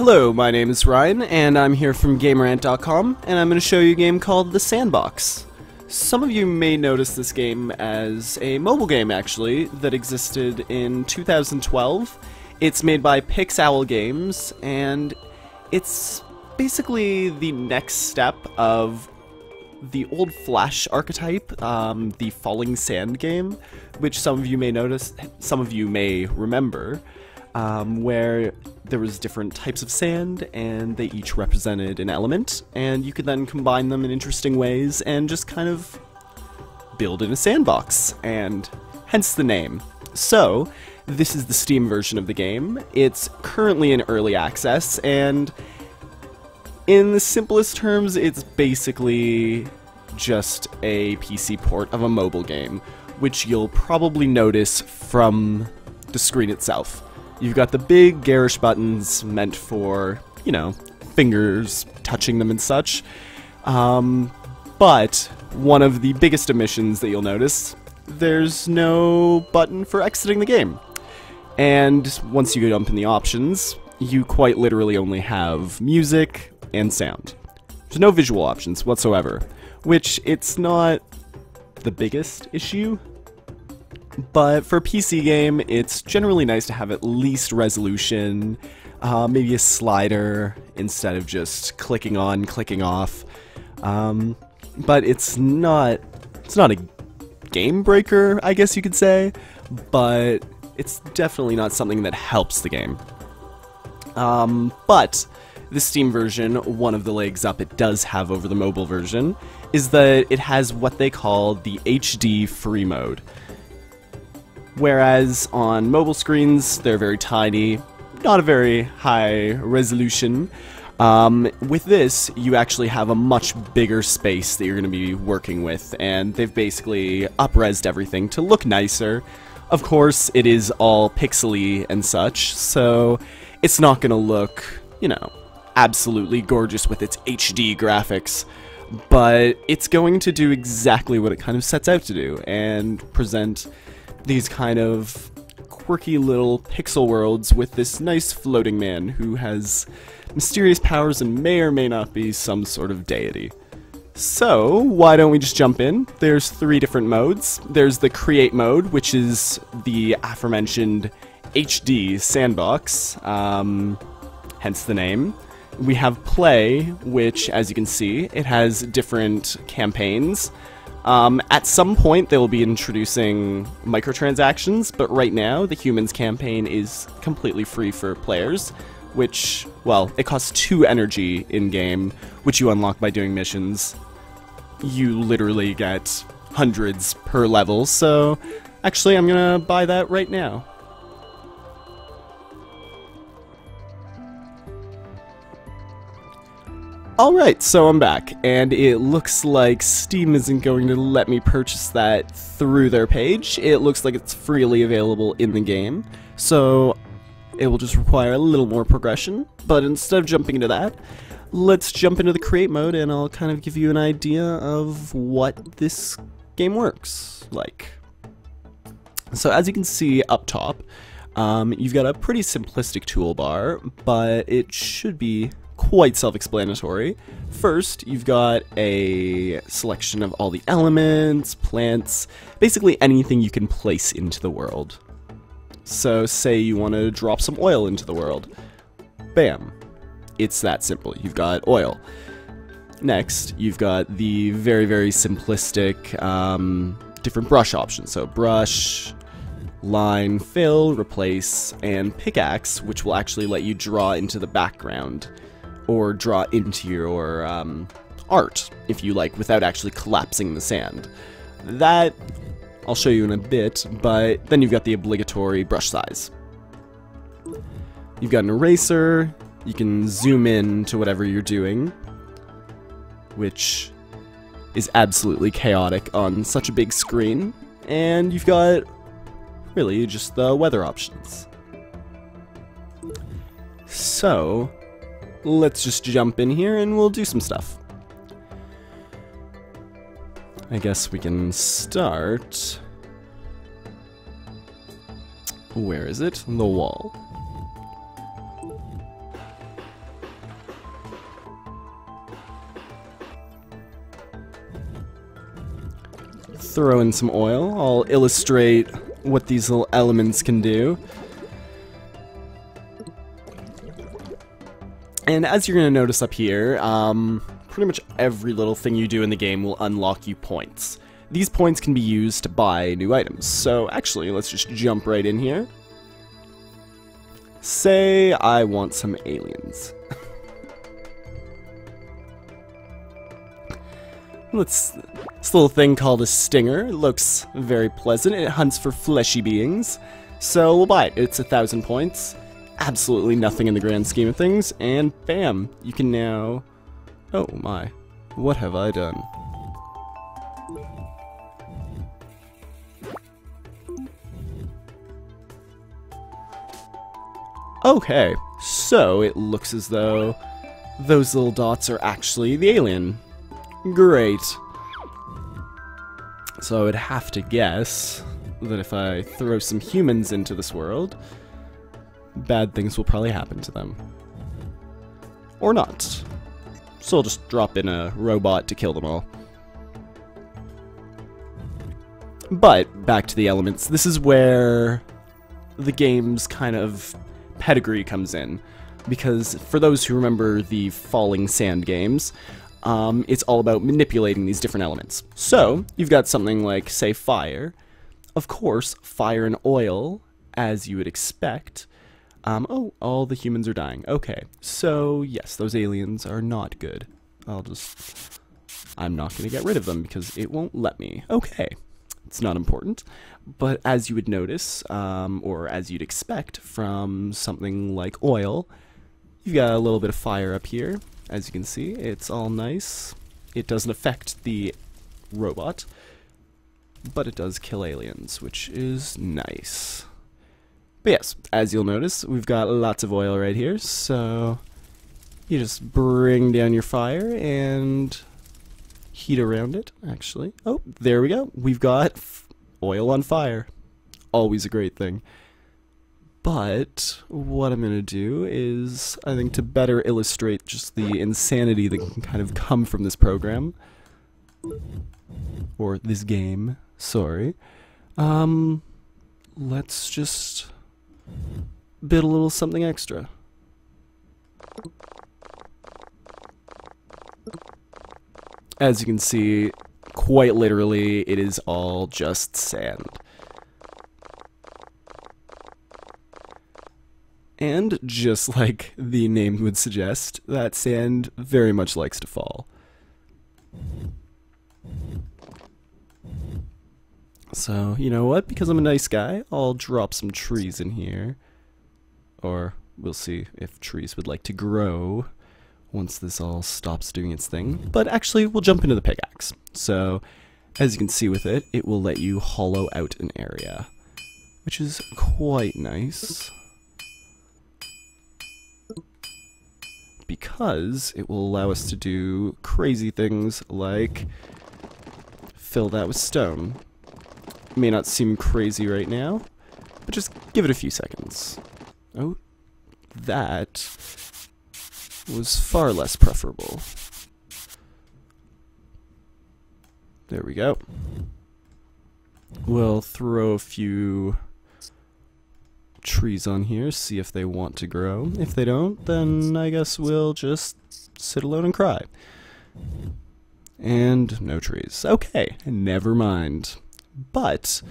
Hello, my name is Ryan, and I'm here from GameRant.com, and I'm going to show you a game called The Sandbox. Some of you may notice this game as a mobile game, actually, that existed in 2012. It's made by Pixowl Games, and it's basically the next step of the old Flash archetype, the Falling Sand game, which some of you may notice, some of you may remember, where there was different types of sand, and they each represented an element, and you could then combine them in interesting ways and just kind of build in a sandbox, and hence the name. So, this is the Steam version of the game. It's currently in early access, and in the simplest terms, it's basically just a PC port of a mobile game, which you'll probably notice from the screen itself. You've got the big garish buttons meant for, you know, fingers touching them and such. But one of the biggest omissions that you'll notice, there's no button for exiting the game. And once you jump in the options, you quite literally only have music and sound. There's no visual options whatsoever, which it's not the biggest issue. But for a PC game, it's generally nice to have at least resolution, maybe a slider instead of just clicking on, clicking off. But it's not a game breaker, I guess you could say, but it's definitely not something that helps the game. But the Steam version, one of the legs up it does have over the mobile version, is that it has what they call the HD free mode. Whereas on mobile screens, they're very tiny, not a very high resolution. With this, you actually have a much bigger space that you're going to be working with, and they've basically up-resed everything to look nicer. Of course, it is all pixely and such, so it's not going to look, you know, absolutely gorgeous with its HD graphics, but it's going to do exactly what it kind of sets out to do, and present these kind of quirky little pixel worlds with this nice floating man who has mysterious powers and may or may not be some sort of deity. So, why don't we just jump in? There's 3 different modes. There's the Create mode, which is the aforementioned HD sandbox, hence the name. We have Play, which, as you can see, it has different campaigns. At some point, they will be introducing microtransactions, but right now, the Humans campaign is completely free for players, which, well, it costs 2 energy in-game, which you unlock by doing missions. You literally get hundreds per level, so actually, I'm gonna buy that right now. Alright, so I'm back, and it looks like Steam isn't going to let me purchase that through their page. It looks like it's freely available in the game, so it will just require a little more progression. But instead of jumping into that, let's jump into the Create mode, and I'll kind of give you an idea of what this game works like. So as you can see up top, you've got a pretty simplistic toolbar, but it should be quite self-explanatory. First, you've got a selection of all the elements, plants, basically anything you can place into the world. So say you want to drop some oil into the world. Bam. It's that simple. You've got oil. Next, you've got the very, very simplistic different brush options. So brush, line, fill, replace, and pickaxe, which will actually let you draw into the background or draw into your art, if you like, without actually collapsing the sand. That I'll show you in a bit, but then you've got the obligatory brush size. You've got an eraser, you can zoom in to whatever you're doing, which is absolutely chaotic on such a big screen, and you've got really just the weather options. So let's just jump in here and we'll do some stuff. I guess we can start. Where is it? The wall. throw in some oil. I'll illustrate what these little elements can do. And as you're going to notice up here, pretty much every little thing you do in the game will unlock you points. These points can be used to buy new items. So actually, let's just jump right in here. Say I want some aliens. This little thing called a stinger. It looks very pleasant. It hunts for fleshy beings. So we'll buy it. It's 1,000 points. Absolutely nothing in the grand scheme of things. And bam, you can now... Oh my, what have I done? Okay, so it looks as though those little dots are actually the alien. Great. So I would have to guess that if I throw some humans into this world, bad things will probably happen to them. Or not. So I'll just drop in a robot to kill them all. But, back to the elements. This is where the game's kind of pedigree comes in. Because for those who remember the Falling Sand games, it's all about manipulating these different elements. So, you've got something like, say, fire. Of course, fire and oil, as you would expect. Oh, all the humans are dying. Okay, so yes, those aliens are not good. I'm not going to get rid of them because it won't let me. Okay, it's not important. But as you would notice, or as you'd expect from something like oil, you've got a little bit of fire up here. As you can see, it's all nice. It doesn't affect the robot, but it does kill aliens, which is nice. But yes, as you'll notice, we've got lots of oil right here, so you just bring down your fire and heat around it, actually. Oh, there we go. We've got oil on fire. Always a great thing. But what I'm going to do is, I think to better illustrate just the insanity that can kind of come from this program, or this game, sorry, let's just bid a little something extra. As you can see, quite literally, it is all just sand. And just like the name would suggest, that sand very much likes to fall. So, you know what? Because I'm a nice guy, I'll drop some trees in here. Or we'll see if trees would like to grow once this all stops doing its thing. But actually, we'll jump into the pickaxe. So, as you can see with it, it will let you hollow out an area, which is quite nice. Because it will allow us to do crazy things like fill that with stone. May not seem crazy right now, but just give it a few seconds. Oh, that was far less preferable. There we go. We'll throw a few trees on here, see if they want to grow. If they don't, then I guess we'll just sit alone and cry. And no trees. Okay, never mind. But,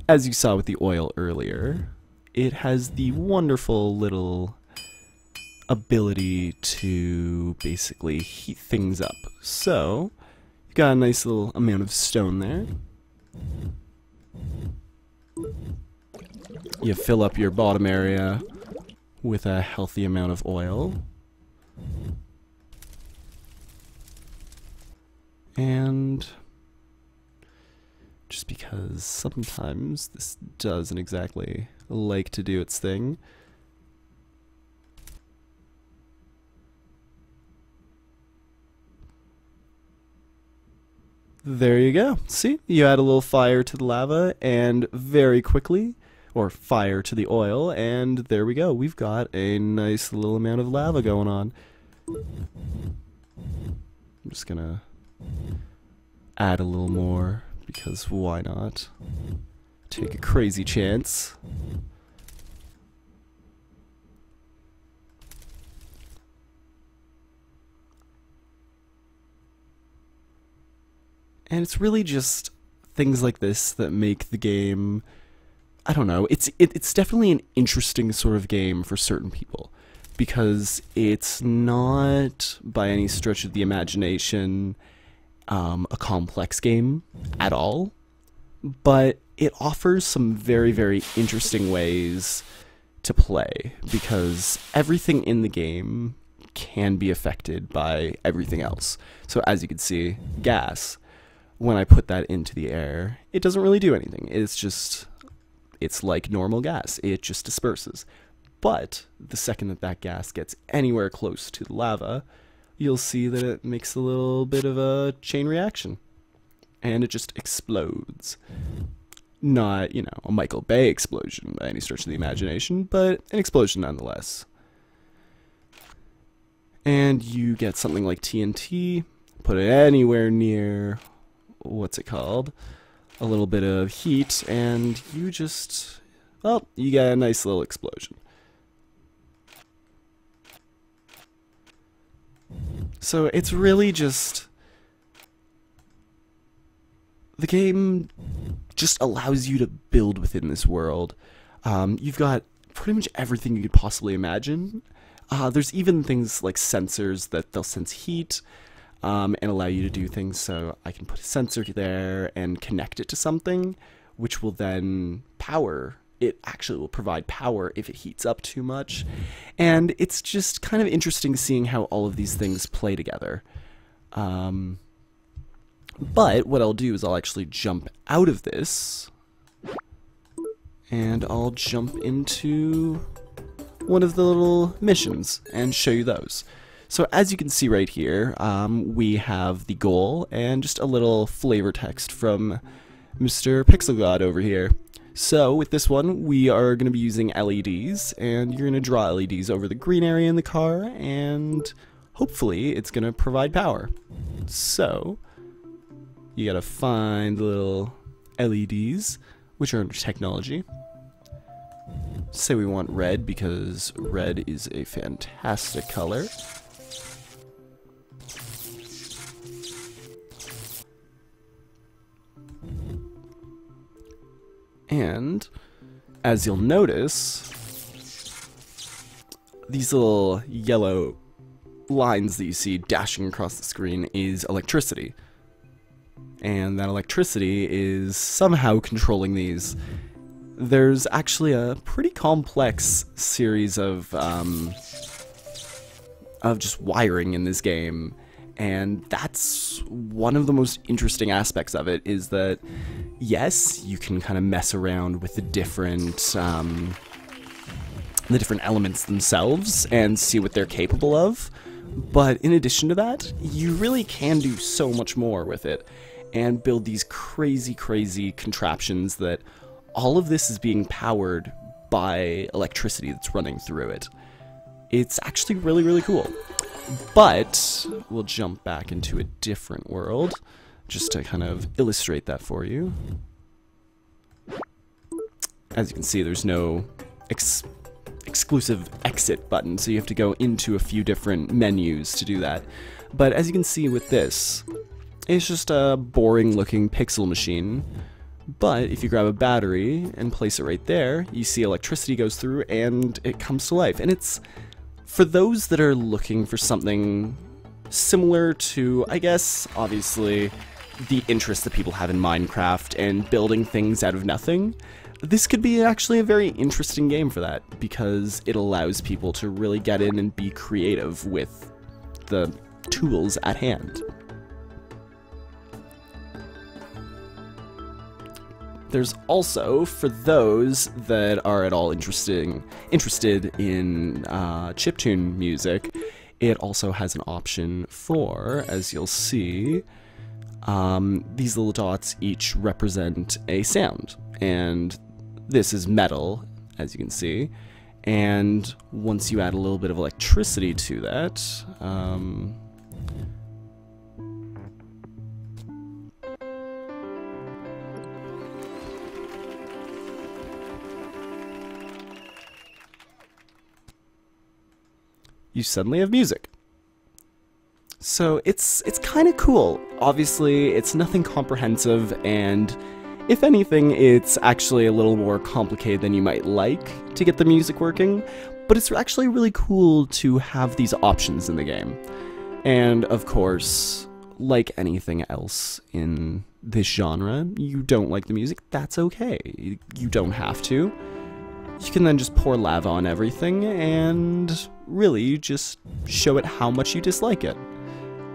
as you saw with the oil earlier, it has the wonderful little ability to basically heat things up. So, you've got a nice little amount of stone there. You fill up your bottom area with a healthy amount of oil. And just because sometimes this doesn't exactly like to do its thing. There you go. See? You add a little fire to the lava and very quickly, or fire to the oil, and there we go. We've got a nice little amount of lava going on. I'm just gonna add a little more because why not? Take a crazy chance. And it's really just things like this that make the game, I don't know, it's definitely an interesting sort of game for certain people, because it's not by any stretch of the imagination a complex game at all, but it offers some very, very interesting ways to play, because everything in the game can be affected by everything else. So as you can see, gas, when I put that into the air, it doesn't really do anything. It's like normal gas. It just disperses. But the second that that gas gets anywhere close to the lava, you'll see that it makes a little bit of a chain reaction. And it just explodes. Not, you know, a Michael Bay explosion by any stretch of the imagination, but an explosion nonetheless. And you get something like TNT, put it anywhere near, what's it called? A little bit of heat, and you just, well, you get a nice little explosion. So it's really just, the game just allows you to build within this world. You've got pretty much everything you could possibly imagine. There's even things like sensors that they'll sense heat and allow you to do things. So I can put a sensor there and connect it to something, which will then power. It actually will provide power if it heats up too much. And it's just kind of interesting seeing how all of these things play together. But what I'll do is I'll actually jump out of this, and I'll jump into one of the little missions and show you those. So as you can see right here, we have the goal and just a little flavor text from Mr. Pixel God over here. So with this one, we are going to be using LEDs, and you're going to draw LEDs over the green area in the car, and hopefully it's going to provide power. So you got to find the little LEDs, which are under technology. Say we want red because red is a fantastic color. And as you'll notice, these little yellow lines that you see dashing across the screen is electricity. And that electricity is somehow controlling these. There's actually a pretty complex series of just wiring in this game, and that's one of the most interesting aspects of it, is that yes, you can kind of mess around with the different elements themselves and see what they're capable of, but in addition to that, you really can do so much more with it and build these crazy, crazy contraptions that all of this is being powered by electricity that's running through it. It's actually really, really cool. But we'll jump back into a different world just to kind of illustrate that for you. As you can see, there's no exclusive exit button, so you have to go into a few different menus to do that. But as you can see with this, it's just a boring looking pixel machine. But if you grab a battery and place it right there, you see electricity goes through and it comes to life. And it's for those that are looking for something similar to, I guess, obviously, the interest that people have in Minecraft and building things out of nothing. This could be actually a very interesting game for that, because it allows people to really get in and be creative with the tools at hand. There's also, for those that are at all interested in chiptune music, it also has an option for, as you'll see, these little dots each represent a sound. And this is metal, as you can see. And once you add a little bit of electricity to that, you suddenly have music. So it's kind of cool. Obviously, it's nothing comprehensive, and if anything, it's actually a little more complicated than you might like to get the music working, but it's actually really cool to have these options in the game. And of course, like anything else in this genre, you don't like the music, that's okay. You don't have to. You can then just pour lava on everything and really just show it how much you dislike it.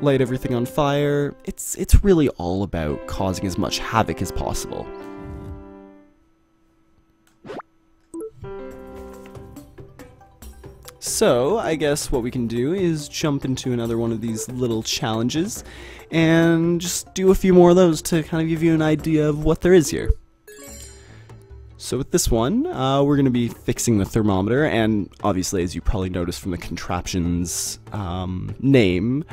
Light everything on fire. It's really all about causing as much havoc as possible. So, I guess what we can do is jump into another one of these little challenges and just do a few more of those to kind of give you an idea of what there is here. So with this one, we're going to be fixing the thermometer, and obviously, as you probably noticed from the contraption's name,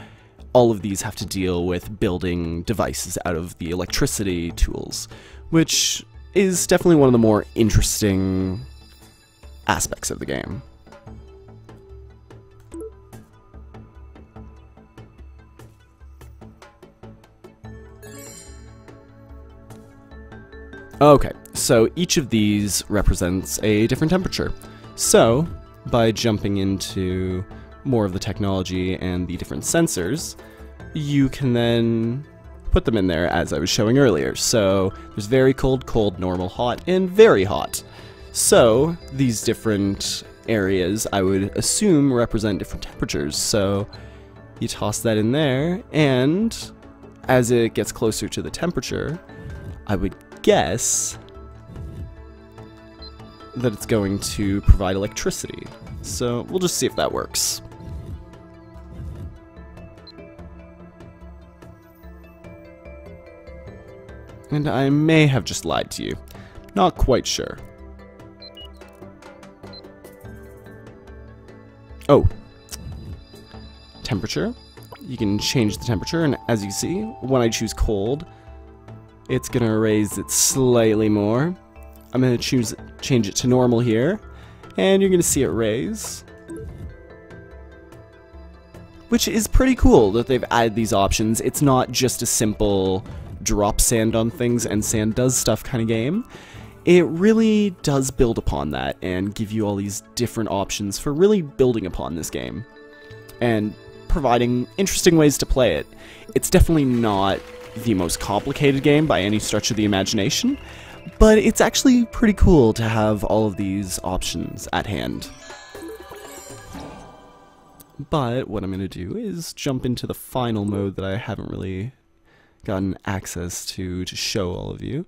all of these have to deal with building devices out of the electricity tools, which is definitely one of the more interesting aspects of the game. Okay, so each of these represents a different temperature. So, by jumping into more of the technology and the different sensors, you can then put them in there as I was showing earlier. So there's very cold, cold, normal, hot, and very hot. So these different areas I would assume represent different temperatures. So you toss that in there, and as it gets closer to the temperature, I would guess that it's going to provide electricity. So we'll just see if that works. And I may have just lied to you. Not quite sure. Oh. Temperature. You can change the temperature, and as you see, when I choose cold, it's gonna raise it slightly more. I'm gonna change it to normal here, and you're gonna see it raise. Which is pretty cool that they've added these options. It's not just a simple drop sand on things and sand does stuff kind of game. It really does build upon that and give you all these different options for really building upon this game and providing interesting ways to play it. It's definitely not the most complicated game by any stretch of the imagination, but it's actually pretty cool to have all of these options at hand. But what I'm going to do is jump into the final mode that I haven't really gotten access to show all of you.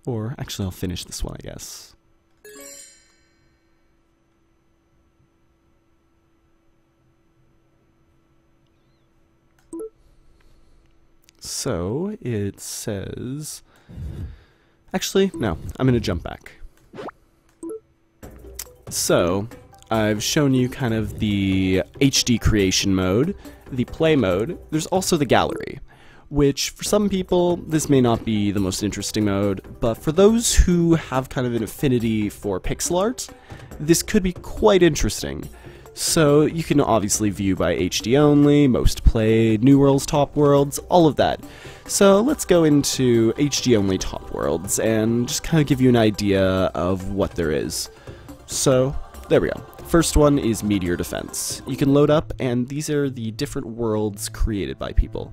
Or actually, I'll finish this one, I guess. So it says, actually, no, I'm going to jump back. So I've shown you kind of the HD creation mode, the play mode. There's also the gallery, which for some people, this may not be the most interesting mode, but for those who have kind of an affinity for pixel art, this could be quite interesting. So you can obviously view by HD only, most played, new worlds, top worlds, all of that. So let's go into HD only top worlds and just kind of give you an idea of what there is. So there we go. First one is Meteor Defense. You can load up, and these are the different worlds created by people.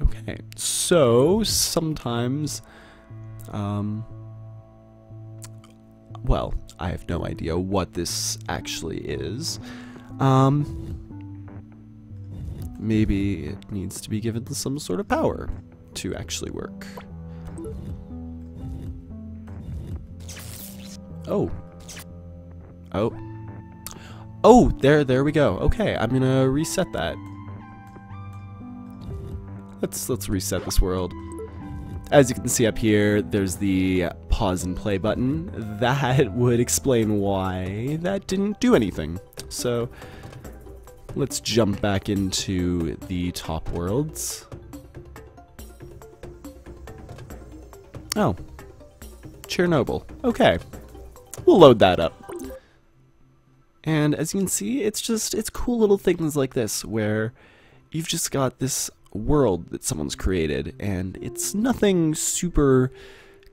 Okay, so sometimes, well, I have no idea what this actually is. Maybe it needs to be given some sort of power to actually work. Oh. Oh. Oh, there we go. Okay, I'm gonna reset that. Let's reset this world. As you can see up here, there's the pause and play button. That would explain why that didn't do anything. So let's jump back into the top worlds. Oh, Chernobyl. Okay, we'll load that up. And as you can see, it's cool little things like this where you've just got this world that someone's created, and it's nothing super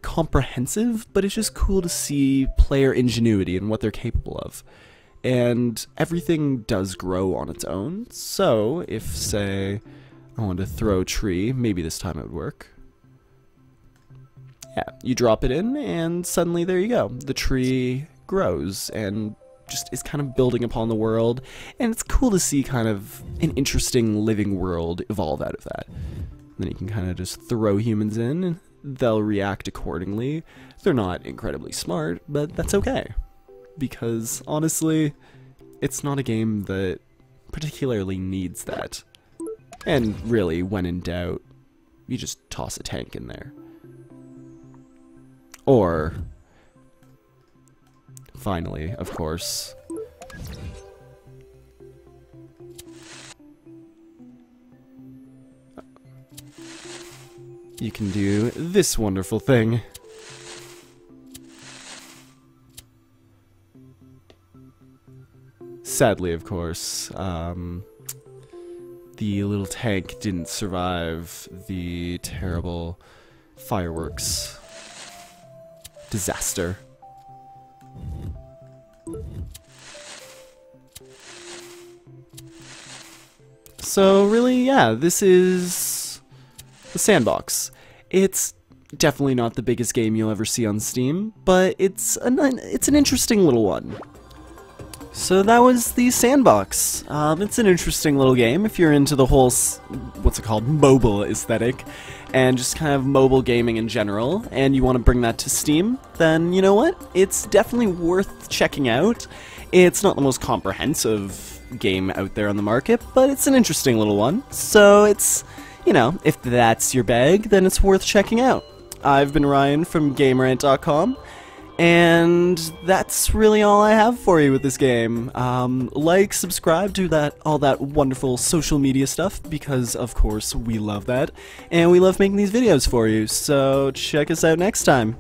comprehensive, but it's just cool to see player ingenuity and what they're capable of. And everything does grow on its own, so if, say, I wanted to throw a tree, maybe this time it would work. Yeah, you drop it in, and suddenly there you go. The tree grows, and just is kind of building upon the world, and it's cool to see kind of an interesting living world evolve out of that. And then you can kind of just throw humans in, and they'll react accordingly. They're not incredibly smart, but that's okay. Because, honestly, it's not a game that particularly needs that. And really, when in doubt, you just toss a tank in there. Or, finally, of course, you can do this wonderful thing. Sadly, of course, the little tank didn't survive the terrible fireworks disaster. So really, yeah, this is the Sandbox. It's definitely not the biggest game you'll ever see on Steam, but it's an interesting little one. So that was the Sandbox. It's an interesting little game if you're into the whole, what's it called, mobile aesthetic, and just kind of mobile gaming in general, and you want to bring that to Steam, then you know what? It's definitely worth checking out. It's not the most comprehensive game out there on the market, but it's an interesting little one. So it's, you know, if that's your bag, then it's worth checking out. I've been Ryan from GameRant.com. And that's really all I have for you with this game. Like, subscribe, do all that wonderful social media stuff, because of course we love that, and we love making these videos for you, so check us out next time.